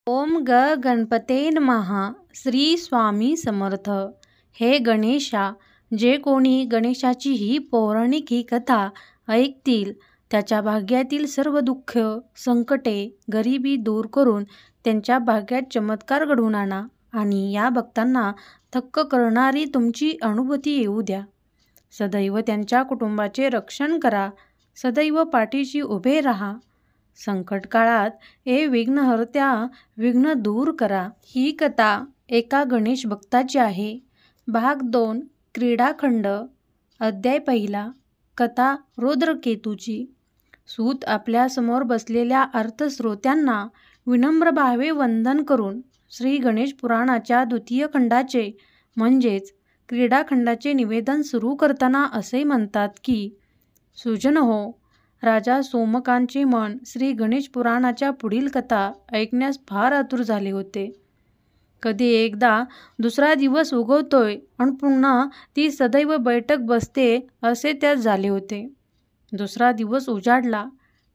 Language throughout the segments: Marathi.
ओम गणपते नमः. श्री स्वामी समर्थ. हे गणेशा, जे कोणी गणेशाची ही पौराणिक ही कथा ऐकतील त्याच्या भाग्यातील सर्व दुःख, संकटे, गरिबी दूर करून त्यांच्या भाग्यात चमत्कार घडवून आणा आणि या भक्तांना थक्क करणारी तुमची अनुभूती येऊ द्या. सदैव त्यांच्या कुटुंबाचे रक्षण करा. सदैव पाठीशी उभे राहा. संकट काळात विघ्नहर्त्या विघ्न दूर करा. ही कथा एका गणेश भक्ताची आहे. भाग 2, क्रीडाखंड. अध्याय 1. कथा रुद्रकेतूची. सूत आपल्या समोर बसलेल्या अर्थश्रोत्यांना विनम्र भावे वंदन करून श्री गणेश पुराणाच्या 2 खंडाचे म्हणजेच क्रीडाखंडाचे निवेदन सुरू करताना असे म्हणतात की, सुजन हो, राजा सोमकांचे मन श्री गणेश पुराणाच्या पुढील कथा ऐकण्यास फार आतुर झाले होते. कधी एकदा दुसरा दिवस उगवतोय आणि पुन्हा ती सदैव बैठक बसते असे त्यात झाले होते. दुसरा दिवस उजाडला.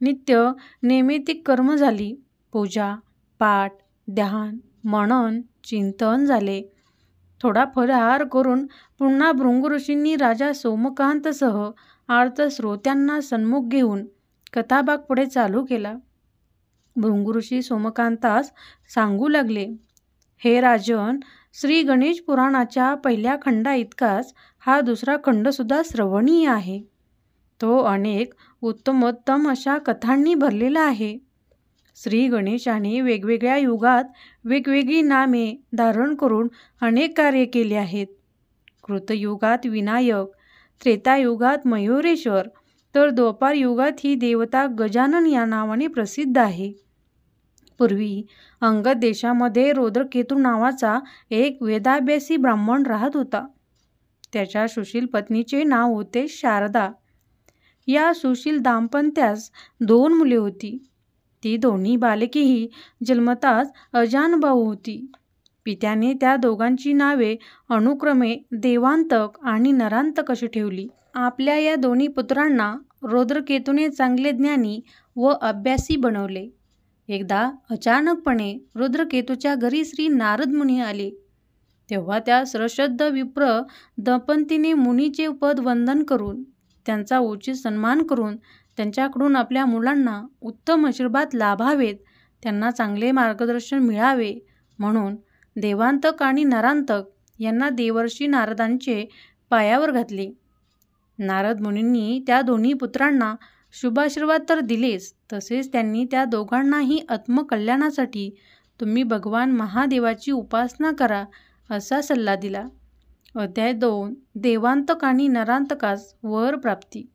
नित्य नैमित्तिक कर्म झाली. पूजा, पाठ, ध्यान, मनन, चिंतन झाले. थोडा फलाहार करून पुन्हा भृंग ऋषींनी राजा सोमकांतसह अर्थश्रोत्यांना सन्मुख घेऊन कथाभाग पुढे चालू केला. भृंग ऋषी सोमकांतास सांगू लागले, हे राजन, श्री गणेश पुराणाच्या 1 खंडा इतकाच हा 2 खंडसुद्धा श्रवणीय आहे. तो अनेक उत्तमोत्तम अशा कथांनी भरलेला आहे. श्री गणेशाने वेगवेगळ्या युगात वेगवेगळी नामे धारण करून अनेक कार्य केले आहेत. कृतयुगात विनायक, त्रेतायुगात मयुरेश्वर, तर द्वापार युगात ही देवता गजानन या नावाने प्रसिद्ध आहे. पूर्वी अंगद देशामध्ये रुद्रकेतू नावाचा एक वेदाभ्यासी ब्राह्मण राहत होता. त्याच्या सुशील पत्नीचे नाव होते शारदा. या सुशील दाम्पत्यास 2 मुले होती. ती दोन्ही बालकेही जन्मताच अजानभाऊ होती. पित्याने त्या दोघांची नावे अनुक्रमे देवांतक आणि नरांतक अशी ठेवली. आपल्या या दोन्ही पुत्रांना रुद्रकेतूने चांगले ज्ञानी व अभ्यासी बनवले. एकदा अचानकपणे रुद्रकेतूच्या घरी श्री नारद मुनी आले. तेव्हा त्या सरश्रद्ध विप्र दंपतीने मुनीचे पद वंदन करून त्यांचा उचित सन्मान करून त्यांच्याकडून आपल्या मुलांना उत्तम आशीर्वाद लाभावेत, त्यांना चांगले मार्गदर्शन मिळावे म्हणून देवांतक आणि नरांतक यांना देवर्षी नारदांचे पायावर घातले. नारद मुनींनी त्या दोन्ही पुत्रांना शुभाशीर्वाद तर दिलेच, तसेच त्यांनी त्या दोघांनाही आत्मकल्याणासाठी तुम्ही भगवान महादेवाची उपासना करा असा सल्ला दिला. अध्याय 2. देवांतक आणि नरांतकास वर प्राप्ती.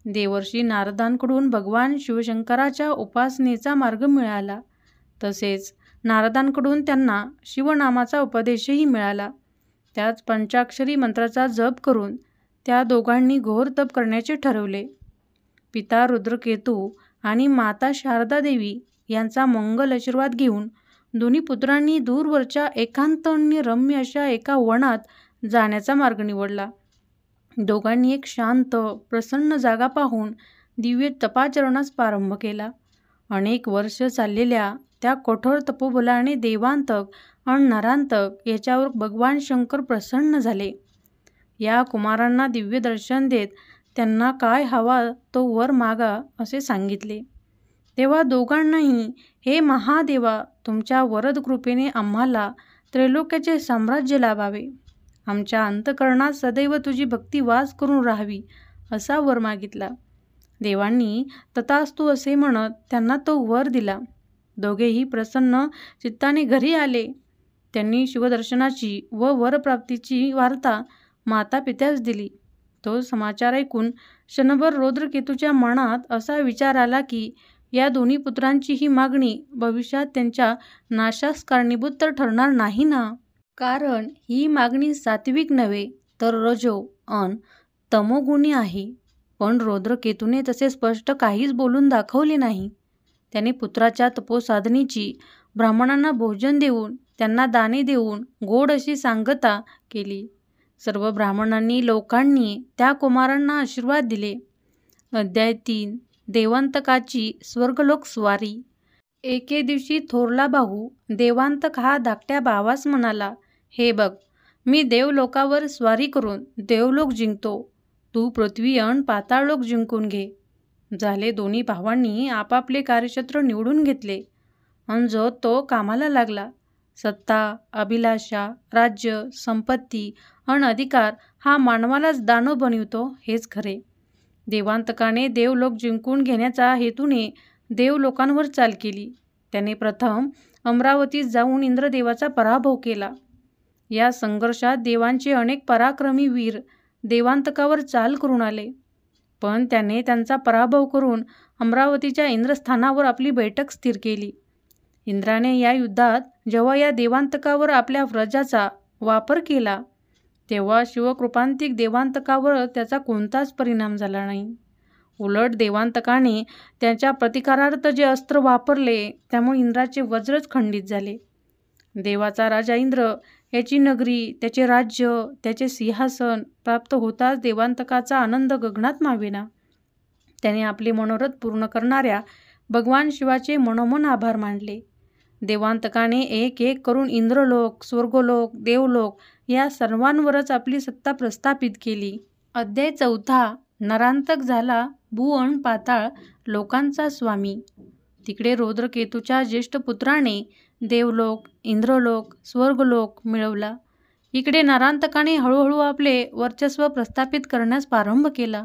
देवर्षी नारदांकडून भगवान शिवशंकराच्या उपासनेचा मार्ग मिळाला. तसेच नारदांकडून त्यांना शिवनामाचा उपदेशही मिळाला. त्याच पंचाक्षरी मंत्राचा जप करून त्या दोघांनी घोर तप करण्याचे ठरवले. पिता रुद्रकेतू आणि माता शारदा देवी यांचा मंगल आशीर्वाद घेऊन दोन्ही पुत्रांनी दूरवरच्या एकांत आणि रम्य अशा एका वनात जाण्याचा मार्ग निवडला. दोघांनी एक शांत प्रसन्न जागा पाहून दिव्य तपाचरणास प्रारंभ केला. अनेक वर्ष चाललेल्या त्या कठोर तपोबलाने देवांतक आणि नरांतक याच्यावर भगवान शंकर प्रसन्न झाले. या कुमारांना दिव्य दर्शन देत त्यांना काय हवा तो वर मागा असे सांगितले. तेव्हा दोघांनाही, हे महादेवा, तुमच्या वरद कृपेने आम्हाला त्रैलोक्याचे साम्राज्य लाभावे, आमच्या अंतःकरणात सदैव तुझी भक्ती वास करून राहावी असा वर मागितला. देवांनी तथास्तु असे म्हणत त्यांना तो वर दिला. दोघेही प्रसन्न चित्ताने घरी आले. त्यांनी शिवदर्शनाची व वरप्राप्तीची वार्ता माता पित्यास दिली. तो समाचार ऐकून क्षणभर रुद्रकेतूच्या मनात असा विचार आला की या दोन्ही पुत्रांची ही मागणी भविष्यात त्यांच्या नाशास कारणीभूत तर ठरणार नाही ना. कारण ही मागणी सात्विक नव्हे तर रजो अन तमोगुणी आहे. पण रुद्रकेतूने तसे स्पष्ट काहीच बोलून दाखवले नाही. त्याने पुत्राच्या तपोसाधनेची ब्राह्मणांना भोजन देऊन त्यांना दाने देऊन गोड अशी सांगता केली. सर्व ब्राह्मणांनी लोकांनी त्या कुमारांना आशीर्वाद दिले. अध्याय 3. देवांतकाची स्वर्गलोक स्वारी. एके दिवशी थोरला भाऊ देवांतक हा धाकट्या भावास म्हणाला, हे बघ, मी देवलोकावर स्वारी करून देवलोक जिंकतो, तू पृथ्वी अन पाताळलोक जिंकून घे. झाले. दोन्ही भावांनी आपापले कार्यक्षेत्र निवडून घेतले अन जो तो कामाला लागला. सत्ता, अभिलाषा, राज्य, संपत्ती अन अधिकार हा मानवालाच दानव बनवितो हेच खरे. देवांतकाने देवलोक जिंकून घेण्याच्या हेतूने देवलोकांवर चाल केली. त्याने प्रथम अमरावतीत जाऊन इंद्रदेवाचा पराभव केला. या संघर्षात देवांचे अनेक पराक्रमी वीर देवांतकावर चाल करून आले, पण त्याने त्यांचा पराभव करून अमरावतीच्या इंद्रस्थानावर आपली बैठक स्थिर केली. इंद्राने या युद्धात जेव्हा या देवांतकावर आपल्या व्रजाचा वापर केला, तेव्हा शिवकृपांतिक देवांतकावर त्याचा कोणताच परिणाम झाला नाही. उलट देवांतकाने त्याच्या प्रतिकारार्थ जे अस्त्र वापरले त्यामुळे इंद्राचे वज्रच खंडित झाले. देवाचा राजा इंद्र याची नगरी, त्याचे राज्य, त्याचे सिंहासन प्राप्त होताच देवांतकाचा आनंद गगनात मावेना. त्याने आपले मनोरथ पूर्ण करणाऱ्या भगवान शिवाचे मनोमन आभार मानले. देवांतकाने एक एक करून इंद्रलोक, स्वर्गलोक, देवलोक या सर्वांवरच आपली सत्ता प्रस्थापित केली. अध्याय 4. नरांतक झाला भू अन पाताळ लोकांचा स्वामी. तिकडे रौद्रकेतूच्या ज्येष्ठ पुत्राने देवलोक, इंद्रलोक, स्वर्गलोक मिळवला. इकडे नरांतकाने हळूहळू आपले वर्चस्व प्रस्थापित करण्यास प्रारंभ केला.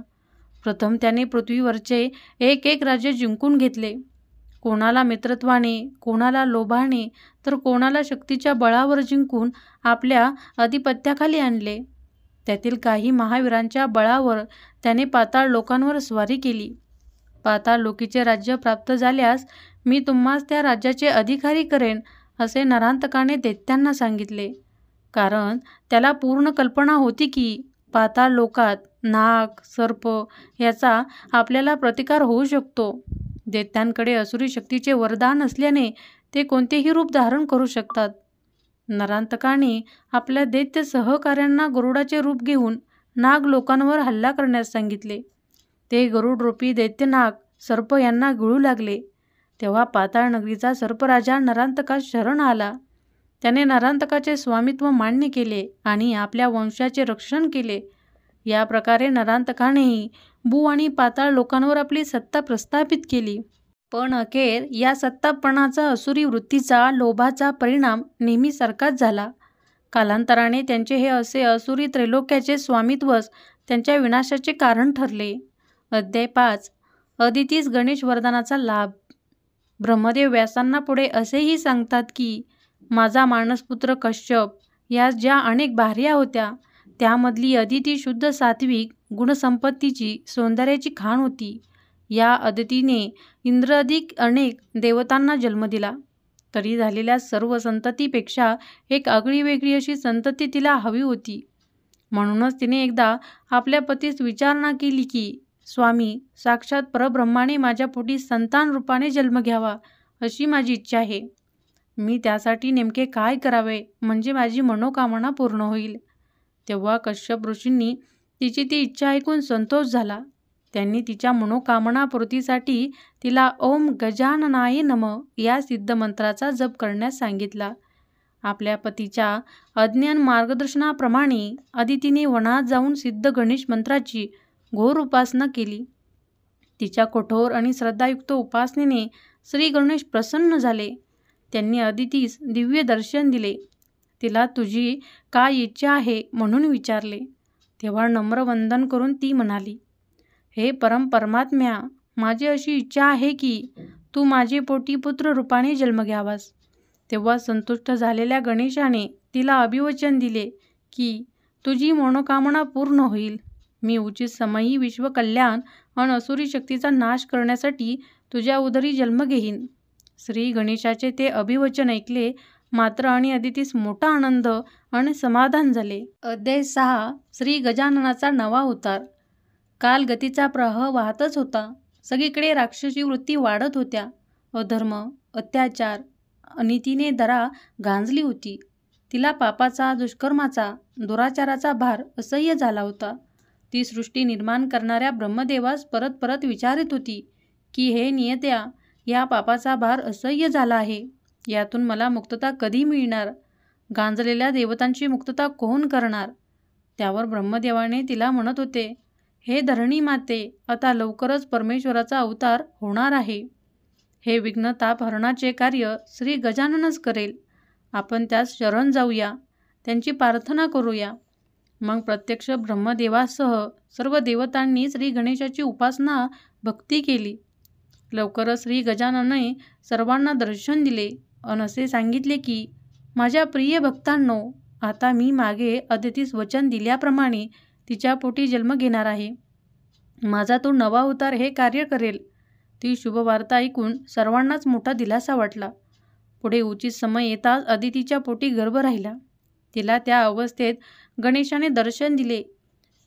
प्रथम त्याने पृथ्वीवरचे एक एक राज्य जिंकून घेतले. कोणाला मित्रत्वाने, कोणाला लोभाने, तर कोणाला शक्तीच्या बळावर जिंकून आपल्या अधिपत्याखाली आणले. त्यातील काही महावीरांच्या बळावर त्याने पाताळ लोकांवर स्वारी केली. पाताळ लोकीचे राज्य प्राप्त झाल्यास मी तुम्हास त्या राज्याचे अधिकारी करेन असे नरांतकाने दैत्यांना सांगितले. कारण त्याला पूर्ण कल्पना होती की पाताळ लोकात नाग, सर्प याचा आपल्याला प्रतिकार होऊ शकतो. दैत्यांकडे असुरी शक्तीचे वरदान असल्याने ते कोणतेही रूप धारण करू शकतात. नरांतकाने आपल्या दैत्य सहकाऱ्यांना गरुडाचे रूप घेऊन नाग लोकांवर हल्ला करण्यास सांगितले. ते गरुडरूपी दैत्य नाग सर्प यांना गिळू लागले. तेव्हा पाताळ नगरीचा सर्पराजा नरांतकास शरण आला. त्याने नरांतकाचे स्वामित्व मान्य केले आणि आपल्या वंशाचे रक्षण केले. या प्रकारे नरांतकानेही भू आणि पाताळ लोकांवर आपली सत्ता प्रस्थापित केली. पण अखेर या सत्तापणाचा असुरी वृत्तीचा, लोभाचा परिणाम नेहमीसारखाच झाला. कालांतराने त्यांचे हे असे असुरी त्रैलोक्याचे स्वामित्वच त्यांच्या विनाशाचे कारण ठरले. अध्याय 5. अदितीस गणेश वरदानाचा लाभ. ब्रह्मदेव व्यासांना पुढे असेही सांगतात की माझा मानसपुत्र कश्यप यास ज्या अनेक भार्या होत्या त्यामधली अदिती शुद्ध सात्विक गुणसंपत्तीची, सौंदर्याची खाण होती. या अदितीने इंद्राधिक अनेक देवतांना जन्म दिला. तरी झालेल्या सर्व संततीपेक्षा एक आगळीवेगळी अशी संतती तिला हवी होती. म्हणूनच तिने एकदा आपल्या पतीस विचारणा केली की स्वामी, साक्षात परब्रह्माने माझ्या पोटी संतान रूपाने जन्म घ्यावा अशी माझी इच्छा आहे. मी त्यासाठी नेमके काय करावे म्हणजे माझी मनोकामना पूर्ण होईल. तेव्हा कश्यप ऋषींनी तिची ती इच्छा ऐकून संतोष झाला. त्यांनी तिच्या मनोकामनापूर्तीसाठी तिला ओम गजाननाय नमः या सिद्ध मंत्राचा जप करण्यास सांगितला. आपल्या पतीच्या अज्ञान मार्गदर्शनाप्रमाणे अदितीने वनात जाऊन सिद्ध गणेश मंत्राची घोर उपासना केली. तिच्या कठोर आणि श्रद्धायुक्त उपासनेने श्री गणेश प्रसन्न झाले. त्यांनी अदितीस दिव्य दर्शन दिले. तिला तुझी काय इच्छा आहे म्हणून विचारले. तेव्हा नम्र वंदन करून ती म्हणाली, हे परमात्म्या, माझी अशी इच्छा आहे की तू माझे पोटी पुत्र रूपाने जन्म घ्यावास. तेव्हा संतुष्ट झालेल्या गणेशाने तिला अभिवचन दिले की तुझी मनोकामना पूर्ण होईल. मी उचित समयी विश्वकल्याण आणि असुरी शक्तीचा नाश करण्यासाठी तुझ्या उदरी जन्म घेईन. श्री गणेशाचे ते अभिवचन ऐकले मात्र आणि अदितीस मोठा आनंद आणि समाधान झाले. अध्याय 6. श्री गजाननाचा नवा अवतार. काल गतीचा प्रवाह वाहतच होता. सगळीकडे राक्षसी वृत्ती वाढत होत्या. अधर्म, अत्याचार, अनितीने दरा गांजली होती. तिला पापाचा, दुष्कर्माचा, दुराचाराचा भार असह्य झाला होता. ती सृष्टी निर्माण करणाऱ्या ब्रह्मदेवास परत परत विचारित होती की हे नियत्या, या पापाचा भार असह्य झाला आहे. यातून मला मुक्तता कधी मिळणार? गांजलेल्या देवतांची मुक्तता कोण करणार? त्यावर ब्रह्मदेवाने तिला म्हणत होते, हे धरणी माते, आता लवकरच परमेश्वराचा अवतार होणार आहे. हे विघ्न ताप हरणाचे कार्य श्री गजाननच करेल. आपण त्यास शरण जाऊया, त्यांची प्रार्थना करूया. मग प्रत्यक्ष ब्रह्मदेवासह सर्व देवतांनी श्री गणेशाची उपासना भक्ती केली. लवकरच श्री गजाननाने सर्वांना दर्शन दिले अन असे सांगितले की, माझ्या प्रिय भक्तांनो, आता मी मागे अदितीस वचन दिल्याप्रमाणे तिच्या पोटी जन्म घेणार आहे. माझा तो नवा अवतार हे कार्य करेल. ती शुभवार्ता ऐकून सर्वांनाच मोठा दिलासा वाटला. पुढे उचित समय येताच अदितीच्या पोटी गर्भ राहिला. तिला त्या अवस्थेत गणेशाने दर्शन दिले.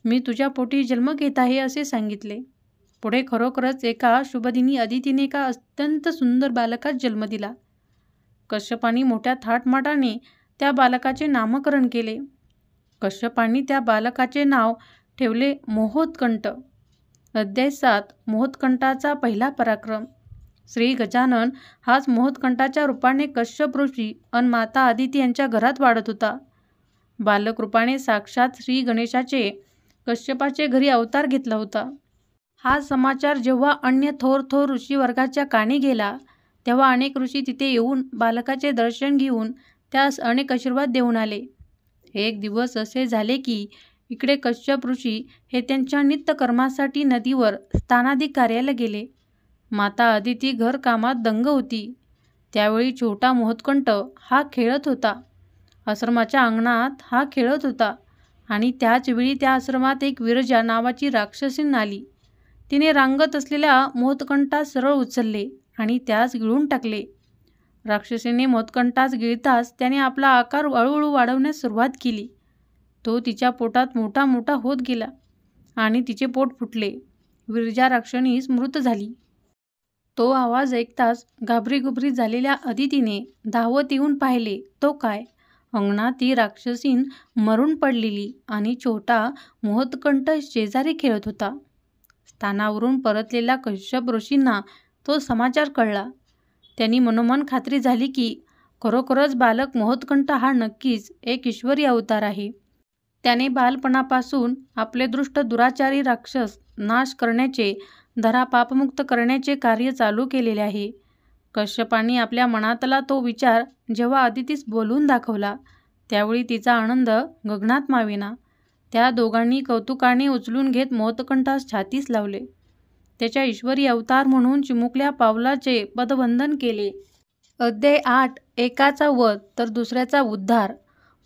मी तुझ्या पोटी जन्म घेत आहे असे सांगितले. पुढे खरोखरच एका शुभदिनी अदितीने एका अत्यंत सुंदर बालकास जन्म दिला. कश्यपाने मोठ्या थाटमाटाने त्या बालकाचे नामकरण केले. कश्यपाने त्या बालकाचे नाव ठेवले मोहोत्कंठ. अध्याय 7 मोहोत्कंठाचा पहिला पराक्रम. श्री गजानन हाच मोहोत्कंठाच्या रूपाने कश्यप ऋषी अन माता अदिती यांच्या घरात वाढत होता. बालक रूपाने साक्षात श्री गणेशाचे कश्यपाचे घरी अवतार घेतला होता. हा समाचार जेव्हा अन्य थोर थोर ऋषी वर्गाच्या कानी गेला, तेव्हा अनेक ऋषी तिथे येऊन बालकाचे दर्शन घेऊन त्यास अनेक आशीर्वाद देऊन आले. एक दिवस असे झाले की इकडे कश्यप ऋषी हे त्यांच्या नित्यकर्मासाठी नदीवर स्नानादी कार्याला गेले. माता अदिती घरकामात दंग होती. त्यावेळी छोटा मोहोत्कंठ हा खेळत होता. आश्रमाच्या अंगणात हा खेळत होता आणि त्याच वेळी त्या आश्रमात एक विरजा नावाची राक्षसीन आली. तिने रांगत असलेल्या मोहोत्कंठास सरळ उचलले आणि त्यास गिळून टाकले. राक्षसीने मोहोत्कंठास गिळताच त्याने आपला आकार हळूहळू वाढवण्यास सुरुवात केली. तो तिच्या पोटात मोठा मोठा होत गेला आणि तिचे पोट फुटले. विरजा राक्षसीस मृत झाली. तो आवाज ऐकताच घाबरीगुबरी झालेल्या अदितीने धावत येऊन पाहिले. तो काय, अंगणात ती राक्षसीन मरून पडलेली आणि छोटा मोहोत्कंठ शेजारी खेळत होता. स्थानावरून परतलेल्या कश्यप ऋषींना तो समाचार कळला. त्यांनी मनोमन खात्री झाली की खरोखरच बालक मोहोत्कंठ हा नक्कीच एक ईश्वरी अवतार आहे. त्याने बालपणापासून आपले दृष्ट दुराचारी राक्षस नाश करण्याचे, धरा पापमुक्त करण्याचे कार्य चालू केलेले आहे. कश्यपाने आपल्या मनातला तो विचार जेव्हा अदितीस बोलून दाखवला, त्यावेळी तिचा आनंद गगनात मावेना. त्या दोघांनी कौतुकाने उचलून घेत मोहोत्कंठास छातीस लावले. त्याच्या ईश्वरी अवतार म्हणून चिमुकल्या पावलाचे पदवंदन केले. अध्याय 8 एकाचा वध तर दुसऱ्याचा उद्धार.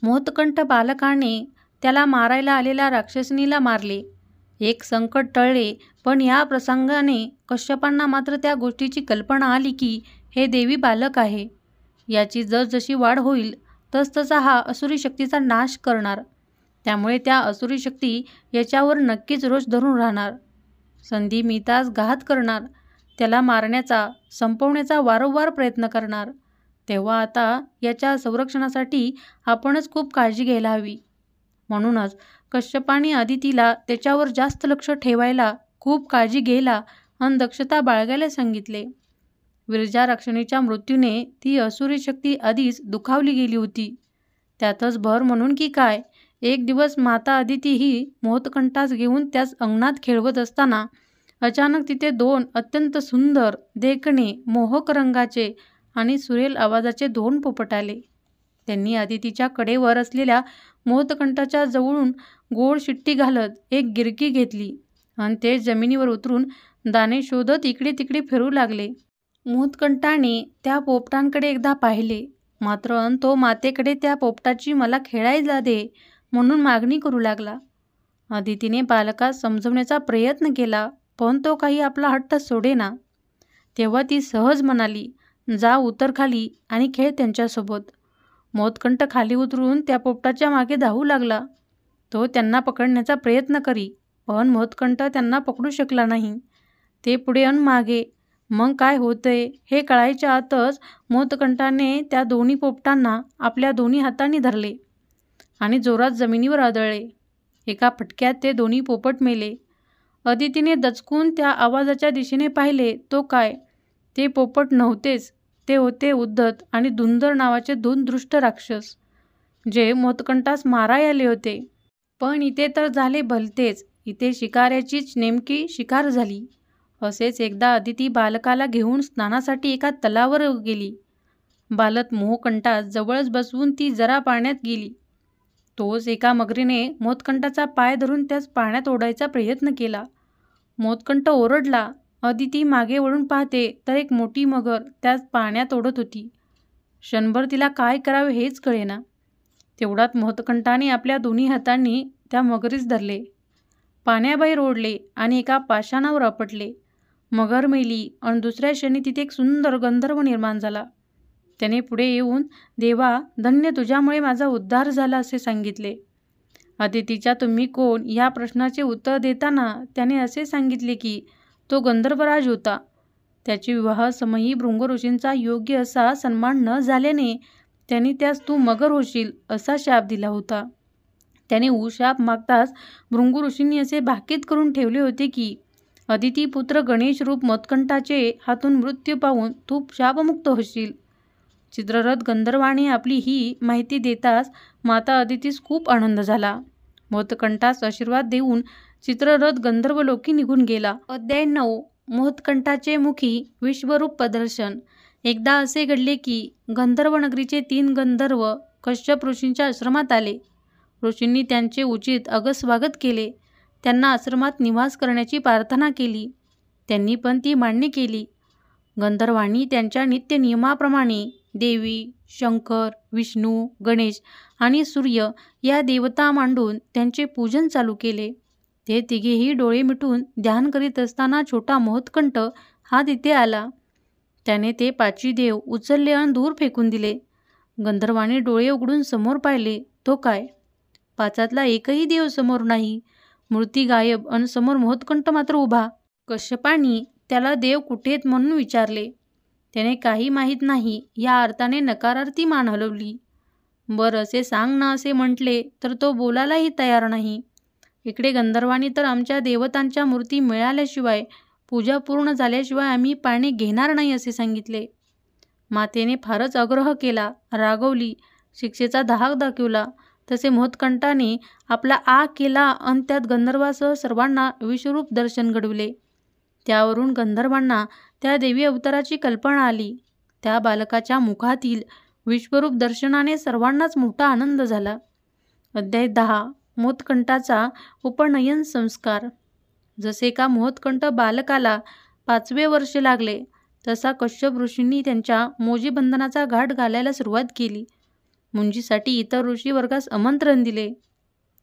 मोहोत्कंठ बालकाने त्याला मारायला आलेल्या राक्षसनीला मारले. एक संकट टळले, पण या प्रसंगाने कश्यपांना मात्र त्या गोष्टीची कल्पना आली की हे देवी बालक आहे. याची जसजशी वाढ होईल तसतसा हा असुरी शक्तीचा नाश करणार. त्यामुळे त्या असुरी शक्ती याच्यावर नक्कीच रोष धरून राहणार. संधी मिळताच घात करणार. त्याला मारण्याचा, संपवण्याचा वारंवार प्रयत्न करणार. तेव्हा आता याच्या संरक्षणासाठी आपणच खूप काळजी घ्यायला हवी. म्हणूनच कश्यपाने अदितीला त्याच्यावर जास्त लक्ष ठेवायला, खूप काळजी घ्यायला आणि दक्षता बाळगायला सांगितले. विरजा राक्षसीच्या मृत्यूने ती असुरी शक्ती आधीच दुखावली गेली होती. त्यातच भर म्हणून की काय, एक दिवस माता अदिती ही मोहोत्कंठास घेऊन त्यास अंगणात खेळवत असताना अचानक तिथे 2 अत्यंत सुंदर, देखणे, मोहक रंगाचे आणि सुरेल आवाजाचे 2 पोपट आले. त्यांनी अदितीच्या कडेवर असलेल्या मोहोत्कंठाच्या जवळून गोड शिट्टी घालत एक गिरकी घेतली आणि ते जमिनीवर उतरून दाणे शोधत इकडे तिकडे फिरू लागले. मोहोत्कंठाने त्या पोपटांकडे एकदा पाहिले, मात्र तो मातेकडे त्या पोपटाची मला खेळायला दे म्हणून मागणी करू लागला. अदितीने बालकास समजवण्याचा प्रयत्न केला, पण तो काही आपला हट्ट सोडेना. तेव्हा ती सहज म्हणाली, जा उतर खाली आणि खेळ त्यांच्यासोबत. मोहोत्कंठ खाली उतरून त्या पोपटाच्या मागे धावू लागला. तो त्यांना पकडण्याचा प्रयत्न करी, पण मोहोत्कंठ त्यांना पकडू शकला नाही. ते पुढे अन मागे. मग काय होतंय हे कळायच्या आतच मोहोत्कंठाने त्या दोन्ही पोपटांना आपल्या दोन्ही हातांनी धरले आणि जोरात जमिनीवर आदळले. एका फटक्यात ते दोन्ही पोपट मेले. अदितीने दचकून त्या आवाजाच्या दिशेने पाहिले. तो काय, ते पोपट नव्हतेच, ते होते उद्धत आणि धुंदर नावाचे 2 दुष्ट राक्षस, जे मोतकंटास माराय आले होते. पण इथे तर झाले भलतेच. इथे शिकाऱ्याचीच नेमकी शिकार झाली. असेच एकदा अदिती बालकाला घेऊन स्नानासाठी एका तलावावर गेली. बालक मोहकंठास जवळच बसवून ती जरा पाण्यात गेली. तोच एका मगरीने मोतकंठाचा पाय धरून त्यास पाण्यात ओढायचा प्रयत्न केला. मोतकंठ ओरडला. अदिती मागे वळून पाहते तर एक मोठी मगर त्यास पाण्यात ओढत होती. क्षणभर तिला काय करावे हेच कळेना. तेवढ्यात मोतकंठाने आपल्या दोन्ही हातांनी त्या मगरीस धरले, पाण्याबाहेर ओढले आणि एका पाषाणावर आपटले. मगर मेली आणि दुसऱ्या क्षणी तिथे एक सुंदर गंधर्व निर्माण झाला. त्याने पुढे येऊन, देवा, धन्य तुझ्यामुळे माझा उद्धार झाला असे सांगितले. अदितीच्या तुम्ही कोण या प्रश्नाचे उत्तर देताना त्याने असे सांगितले की तो गंधर्वराज होता. त्याची विवाहसमयी भृंग ऋषींचा योग्य असा सन्मान न झाल्याने त्यांनी त्यास तू मगर होशील असा शाप दिला होता. त्याने शाप मागताच भृंग ऋषींनी असे भाकीत करून ठेवले होते की अदिती पुत्र गणेश रूप मोतकंठाचे हातून मृत्यू पाहून तू शापमुक्त होशील. चित्ररथ गंधर्वाने आपली ही माहिती देताच माता अदितीस खूप आनंद झाला. मोतकंठास आशीर्वाद देऊन चित्ररथ गंधर्वलोकी निघून गेला. अध्याय 9. मोतकंठाचे मुखी विश्वरूप प्रदर्शन. एकदा असे घडले की गंधर्वनगरीचे 3 गंधर्व कश्यप ऋषींच्या आश्रमात आले. ऋषींनी त्यांचे उचित स्वागत केले. त्यांना आश्रमात निवास करण्याची प्रार्थना केली. त्यांनी पण ती मान्य केली. गंधर्वांनी त्यांच्या नित्य नियमाप्रमाणे देवी, शंकर, विष्णू, गणेश आणि सूर्य या देवता मांडून त्यांचे पूजन चालू केले. ते तिघेही डोळे मिटून ध्यान करीत असताना छोटा मोहतकंठ हा तिथे आला. त्याने ते 5 देव उचलले आणि दूर फेकून दिले. गंधर्वाने डोळे उघडून समोर पाहिले. तो काय, 5 एकही देव समोर नाही. मूर्ती गायब आणि समोर मोहतकंठ मात्र उभा. कश्यपांनी त्याला देव कुठेत म्हणून विचारले. त्याने काही माहीत नाही या अर्थाने नकारार्थी मान हलवली. बरं असे सांग ना असे म्हटले तर तो बोलायलाही तयार नाही. इकडे गंधर्वांनी तर आमच्या देवतांच्या मूर्ती मिळाल्याशिवाय, पूजा पूर्ण झाल्याशिवाय आम्ही पाणी घेणार नाही असे सांगितले. मातेने फारच आग्रह केला, रागवली, शिक्षेचा धाक दाखवला. तसे मोहतकंठाने आपला आग केला आणि त्यात गंधर्वासह सर्वांना विश्वरूप दर्शन घडविले. त्यावरून गंधर्वांना त्या देवी अवताराची कल्पना आली. त्या बालकाच्या मुखातील विश्वरूप दर्शनाने सर्वांनाच मोठा आनंद झाला. अध्याय 10. मोहतकंठाचा उपनयन संस्कार. जसे का मोहतकंठ बालकाला 5वे वर्ष लागले तसा कश्यप ऋषींनी त्यांच्या मोजीबंधनाचा घाट घालायला सुरुवात केली. मुंजीसाठी इतर ऋषी वर्गास आमंत्रण दिले.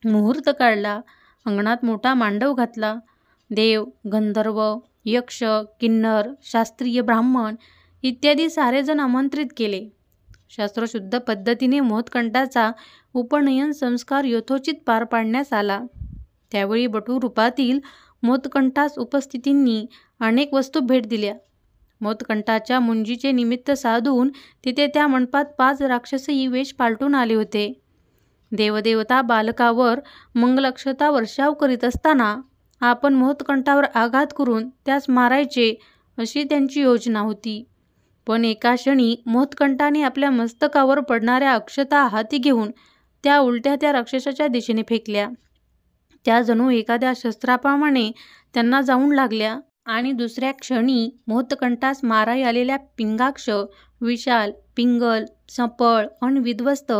मुहूर्त काढला. अंगणात मोठा मांडव घातला. देव, गंधर्व, यक्ष, किन्नर, शास्त्रीय ब्राह्मण इत्यादी सारेजण आमंत्रित केले. शास्त्रशुद्ध पद्धतीने मोहतकंठाचा उपनयन संस्कार यथोचित पार पाडण्यास आला. त्यावेळी बटू रूपातील मोहतकंठास उपस्थितींनी अनेक वस्तू भेट दिल्या. मोहतकंठाच्या मुंजीचे निमित्त साधून तिथे त्या मंडपात 5 राक्षसही वेश पालटून आले होते. देवदेवता बालकावर मंगलाक्षता वर्षाव करीत असताना आपण मोहतकंठावर आघात करून त्यास मारायचे अशी त्यांची योजना होती. पण एका क्षणी मोहतकंठाने आपल्या मस्तकावर पडणाऱ्या अक्षता हाती घेऊन त्या उलट्या त्या राक्षसाच्या दिशेने फेकल्या. त्या जणू एखाद्या शस्त्राप्रमाणे त्यांना जाऊन लागल्या आणि दुसऱ्या क्षणी मोहतकंठास माराई आलेल्या पिंगाक्ष, विशाल, पिंगल, चपळ आणि विध्वस्त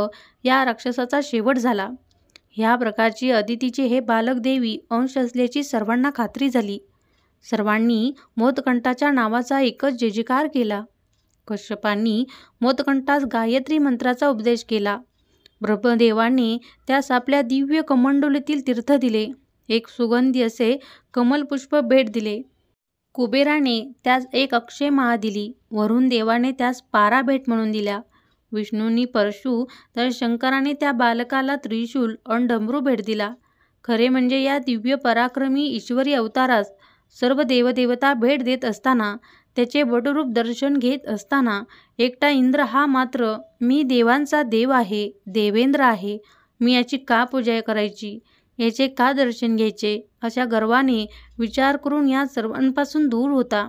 या राक्षसाचा शेवट झाला. ह्या प्रकारची अदितीचे हे बालक देवी अंश असल्याची सर्वांना खात्री झाली. सर्वांनी मोहतकंठाच्या नावाचा एकच जयजयकार केला. कश्यपांनी मोहतकंठास गायत्री मंत्राचा उपदेश केला. ब्रह्मदेवाने त्यास आपल्या दिव्य कमंडलूतील तीर्थ दिले. एक सुगंधी असे कमलपुष्प भेट दिले. कुबेराने त्यास एक अक्षय माळा दिली. वरुण देवाने त्यास पारा भेट म्हणून दिल्या. विष्णूंनी परशु तर शंकराने त्या बालकाला त्रिशूल आणि डमरू भेट दिला. खरे म्हणजे या दिव्य पराक्रमी ईश्वरी अवतारास सर्व देवदेवता भेट देत असताना, त्याचे वटरूप दर्शन घेत असताना एकटा इंद्र हा मात्र मी देवांचा देव आहे, देवेंद्र आहे, मी याची का पूजा करायची, याचे का दर्शन घ्यायचे अशा गर्वाने विचार करून या सर्वांपासून दूर होता.